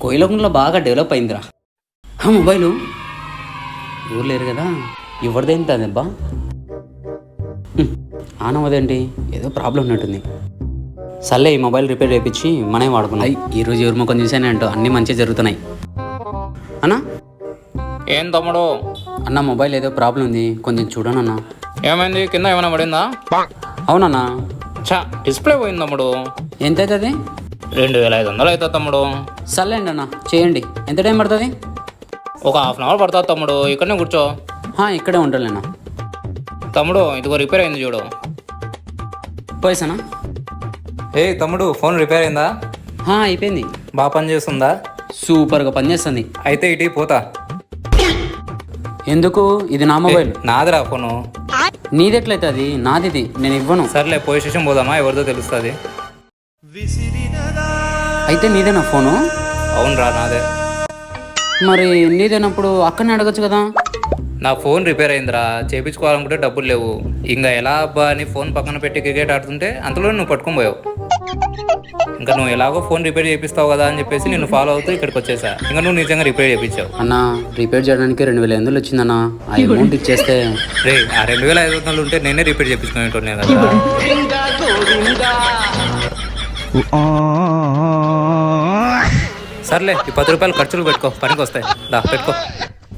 కోయిలకుండలో బాగా డెవలప్ అయిందిరా. మొబైలు ఎవరు లేరు కదా, ఎవరిదేంటి అదబ్బా. ఆన్ అవ్వదేంటి, ఏదో ప్రాబ్లం ఉన్నట్టుంది. సర్లే ఈ మొబైల్ రిపేర్ చేయించి మనమే వాడుకున్నాయి. ఈరోజు ఎవరి ముఖం చూసానంటో అన్నీ మంచిగా జరుగుతున్నాయి. అన్నా ఏం తమ్ముడు? అన్న మొబైల్ ఏదో ప్రాబ్లం ఉంది, కొంచెం చూడనన్నా. ఏమైంది? కింద ఏమైనా పడిందా? అవునన్నా. చా, డిస్ప్లే పోయింది తమ్ముడు. ఎంత అవుతుంది? 2500 అవుతుంది తమ్ముడు. సర్లేండి అన్న, చేయండి. ఎంత టైం పడుతుంది? ఒక హాఫ్ అన్ అవర్ పడుతుంది తమ్ముడు. ఇక్కడనే కూర్చో. ఇక్కడే ఉంటాలేనా తమ్ముడు, ఇదిగో రిపేర్ అయింది చూడు. పోయేసానా? తమ్ముడు, ఫోన్ రిపేర్ అయిందా? అయిపోయింది. బాగా పని చేస్తుందా? సూపర్గా పనిచేస్తుంది. అయితే ఇటీ పోతా. ఎందుకు? ఇది నా మొబైల్. నాదిరా ఫోను. నీదెట్లయితే అది నాది, నేను ఇవ్వను. సర్లే, పోలీస్ స్టేషన్ పోదామా, ఎవరిదో తెలుస్తుంది. అయితే నీదేనా ఫోను? అవునరా, నాదే. మరి నీదేనప్పుడు అక్కడనే అడగచ్చు కదా. నా ఫోన్ రిపేర్ అయిందిరా, చేయించుకోవాలనుకుంటే డబ్బులు లేవు. ఇంకా ఎలా అబ్బా అని ఫోన్ పక్కన పెట్టి క్రికెట్ ఆడుతుంటే అంతలో నువ్వు పట్టుకొని పోయావు. ఇంకా నువ్వు ఎలాగో ఫోన్ రిపేర్ చేపిస్తావు కదా అని చెప్పేసి నేను ఫాలో అవుతూ ఇక్కడికి వచ్చేసా. ఇంకా నువ్వు నిజంగా రిపేర్ చేయించావు. అన్న, రిపేర్ చేయడానికి 2500 వచ్చిందన్న. ఆ అమౌంట్ ఇచ్చేస్తే. ఆ 2500 ఉంటే నేనే రిపేర్ చేయించుకునేటోనే కదా. సర్లే, ఈ 10 రూపాయలు ఖర్చులు పెట్టుకో, పనికి వస్తాయి. దా పెట్టుకో,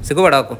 సిగ్గుపడాకు.